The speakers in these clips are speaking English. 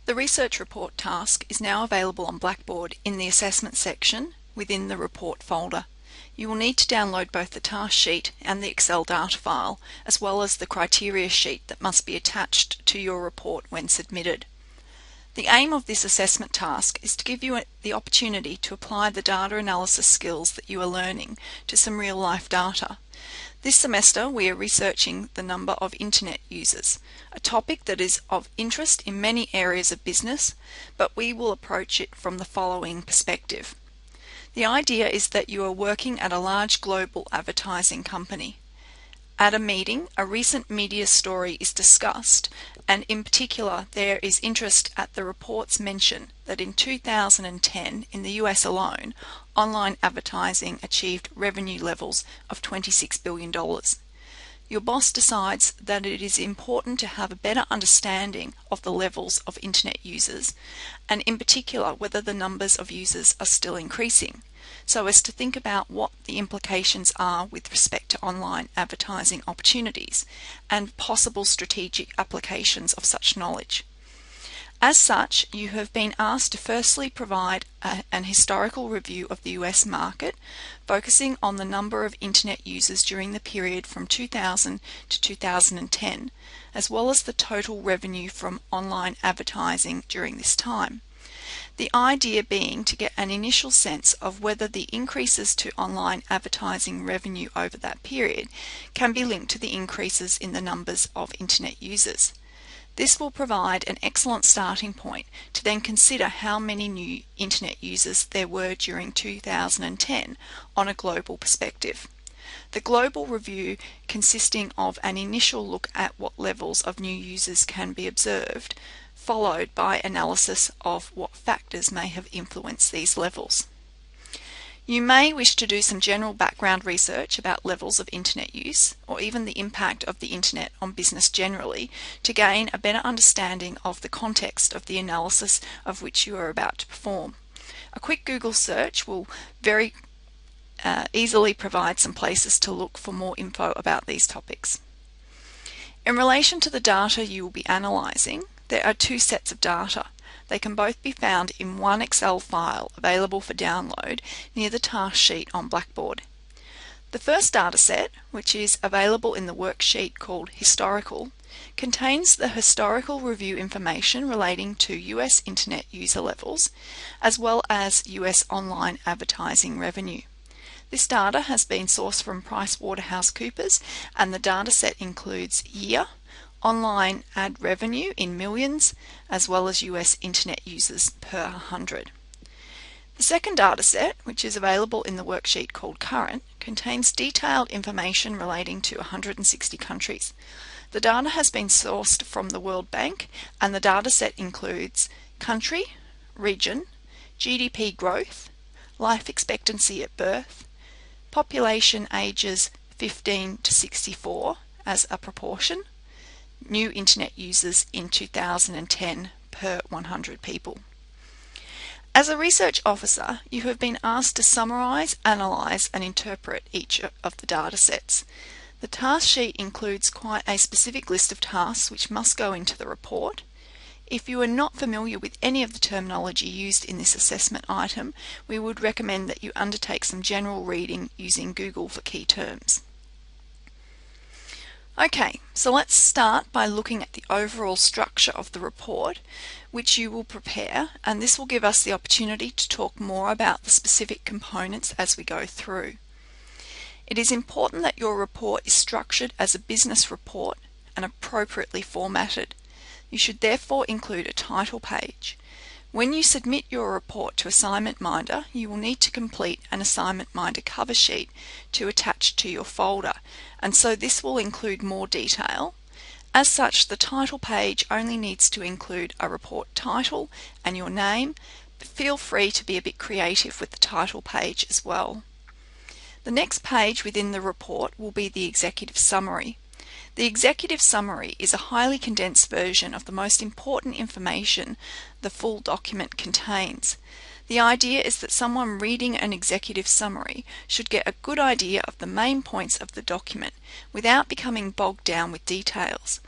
The research report task is now available on Blackboard in the assessment section within the report folder. You will need to download both the task sheet and the Excel data file, as well as the criteria sheet that must be attached to your report when submitted. The aim of this assessment task is to give you the opportunity to apply the data analysis skills that you are learning to some real-life data. This semester we are researching the number of internet users, a topic that is of interest in many areas of business, but we will approach it from the following perspective. The idea is that you are working at a large global advertising company. At a meeting, a recent media story is discussed, and in particular there is interest at the report's mention that in 2010, in the US alone, online advertising achieved revenue levels of $26 billion. Your boss decides that it is important to have a better understanding of the levels of internet users, and in particular whether the numbers of users are still increasing, so as to think about what the implications are with respect to online advertising opportunities and possible strategic applications of such knowledge. As such, you have been asked to firstly provide an historical review of the US market, focusing on the number of internet users during the period from 2000 to 2010, as well as the total revenue from online advertising during this time. The idea being to get an initial sense of whether the increases to online advertising revenue over that period can be linked to the increases in the numbers of internet users. This will provide an excellent starting point to then consider how many new internet users there were during 2010 on a global perspective. The global review consisting of an initial look at what levels of new users can be observed, followed by analysis of what factors may have influenced these levels. You may wish to do some general background research about levels of internet use, or even the impact of the internet on business generally, to gain a better understanding of the context of the analysis of which you are about to perform. A quick Google search will very easily provide some places to look for more info about these topics. In relation to the data you will be analysing, there are two sets of data. They can both be found in one Excel file available for download near the task sheet on Blackboard. The first data set, which is available in the worksheet called Historical, contains the historical review information relating to US internet user levels, as well as US online advertising revenue. This data has been sourced from PricewaterhouseCoopers, and the data set includes year, online ad revenue in millions, as well as US internet users per 100. The second data set, which is available in the worksheet called Current, contains detailed information relating to 160 countries. The data has been sourced from the World Bank, and the data set includes country, region, GDP growth, life expectancy at birth, population ages 15 to 64 as a proportion, new internet users in 2010 per 100 people. As a research officer, you have been asked to summarise, analyse and interpret each of the data sets. The task sheet includes quite a specific list of tasks which must go into the report. If you are not familiar with any of the terminology used in this assessment item, we would recommend that you undertake some general reading using Google for key terms. Okay, so let's start by looking at the overall structure of the report, which you will prepare, and this will give us the opportunity to talk more about the specific components as we go through. It is important that your report is structured as a business report and appropriately formatted. You should therefore include a title page. When you submit your report to Assignment Minder, you will need to complete an Assignment Minder cover sheet to attach to your folder, and so this will include more detail. As such, the title page only needs to include a report title and your name, but feel free to be a bit creative with the title page as well. The next page within the report will be the executive summary. The executive summary is a highly condensed version of the most important information the full document contains. The idea is that someone reading an executive summary should get a good idea of the main points of the document without becoming bogged down with details.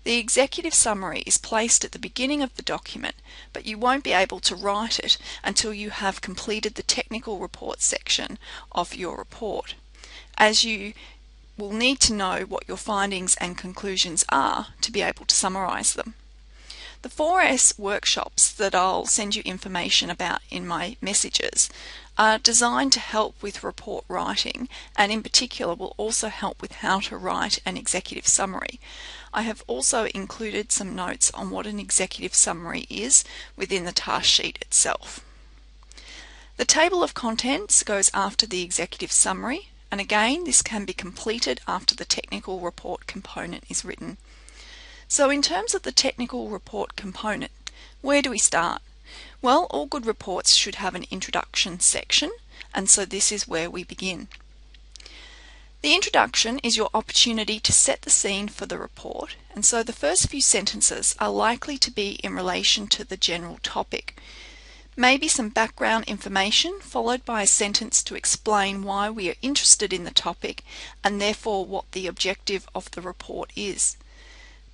The executive summary is placed at the beginning of the document, but you won't be able to write it until you have completed the technical report section of your report, as you will need to know what your findings and conclusions are to be able to summarise them. The 4S workshops that I'll send you information about in my messages are designed to help with report writing, and in particular will also help with how to write an executive summary. I have also included some notes on what an executive summary is within the task sheet itself. The table of contents goes after the executive summary, and again this can be completed after the technical report component is written. So in terms of the technical report component, where do we start? Well, all good reports should have an introduction section, and so this is where we begin. The introduction is your opportunity to set the scene for the report, and so the first few sentences are likely to be in relation to the general topic. Maybe some background information followed by a sentence to explain why we are interested in the topic and therefore what the objective of the report is.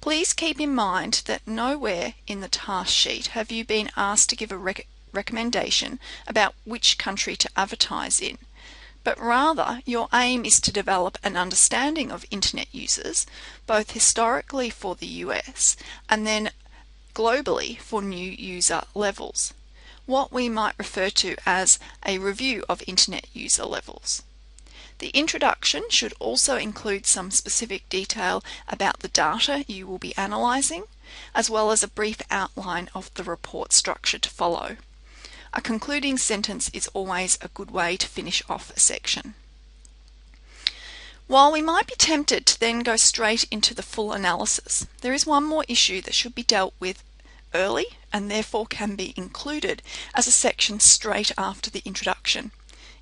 Please keep in mind that nowhere in the task sheet have you been asked to give a recommendation about which country to advertise in, but rather your aim is to develop an understanding of Internet users, both historically for the US and then globally for new user levels, what we might refer to as a review of Internet user levels. The introduction should also include some specific detail about the data you will be analysing, as well as a brief outline of the report structure to follow. A concluding sentence is always a good way to finish off a section. While we might be tempted to then go straight into the full analysis, there is one more issue that should be dealt with early and therefore can be included as a section straight after the introduction.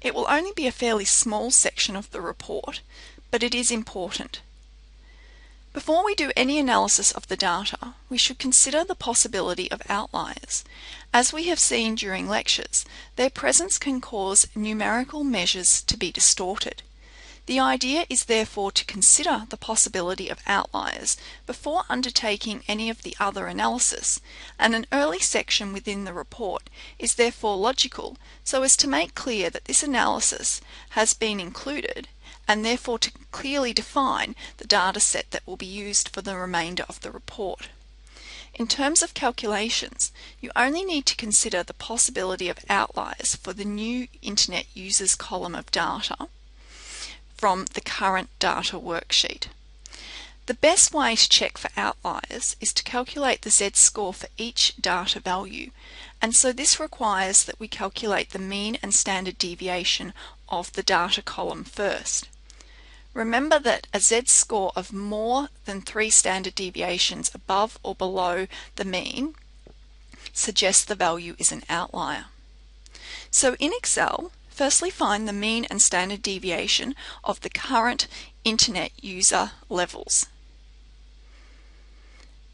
It will only be a fairly small section of the report, but it is important. Before we do any analysis of the data, we should consider the possibility of outliers. As we have seen during lectures, their presence can cause numerical measures to be distorted. The idea is therefore to consider the possibility of outliers before undertaking any of the other analysis, and an early section within the report is therefore logical so as to make clear that this analysis has been included, and therefore to clearly define the data set that will be used for the remainder of the report. In terms of calculations, you only need to consider the possibility of outliers for the new Internet users column of data from the current data worksheet. The best way to check for outliers is to calculate the z-score for each data value, and so this requires that we calculate the mean and standard deviation of the data column first. Remember that a z-score of more than 3 standard deviations above or below the mean suggests the value is an outlier. So in Excel, firstly find the mean and standard deviation of the current Internet user levels.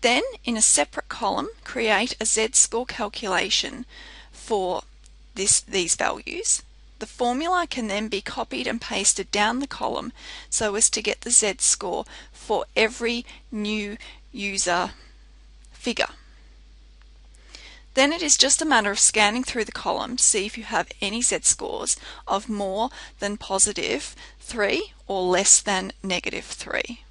Then, in a separate column, create a z-score calculation for these values. The formula can then be copied and pasted down the column so as to get the z-score for every new user figure. Then it is just a matter of scanning through the column to see if you have any z-scores of more than positive 3 or less than negative 3.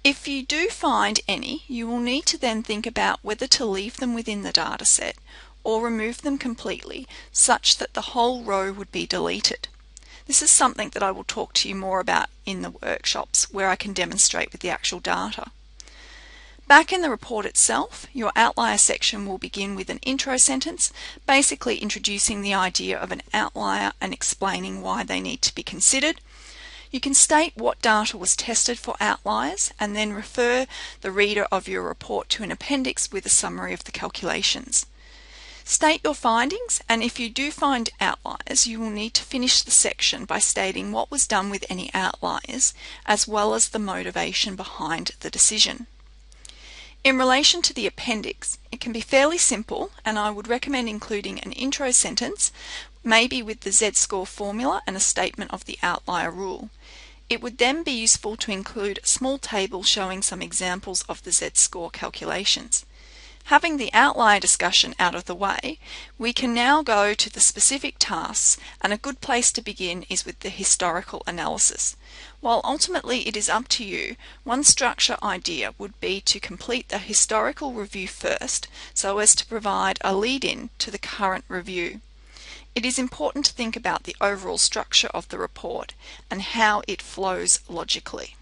If you do find any, you will need to then think about whether to leave them within the data set or remove them completely such that the whole row would be deleted. This is something that I will talk to you more about in the workshops where I can demonstrate with the actual data. Back in the report itself, your outlier section will begin with an intro sentence, basically introducing the idea of an outlier and explaining why they need to be considered. You can state what data was tested for outliers and then refer the reader of your report to an appendix with a summary of the calculations. State your findings, and if you do find outliers, you will need to finish the section by stating what was done with any outliers, as well as the motivation behind the decision. In relation to the appendix, it can be fairly simple, and I would recommend including an intro sentence, maybe with the z-score formula and a statement of the outlier rule. It would then be useful to include a small table showing some examples of the Z-score calculations. Having the outlier discussion out of the way, we can now go to the specific tasks, and a good place to begin is with the historical analysis. While ultimately it is up to you, one structure idea would be to complete the historical review first so as to provide a lead-in to the current review. It is important to think about the overall structure of the report and how it flows logically.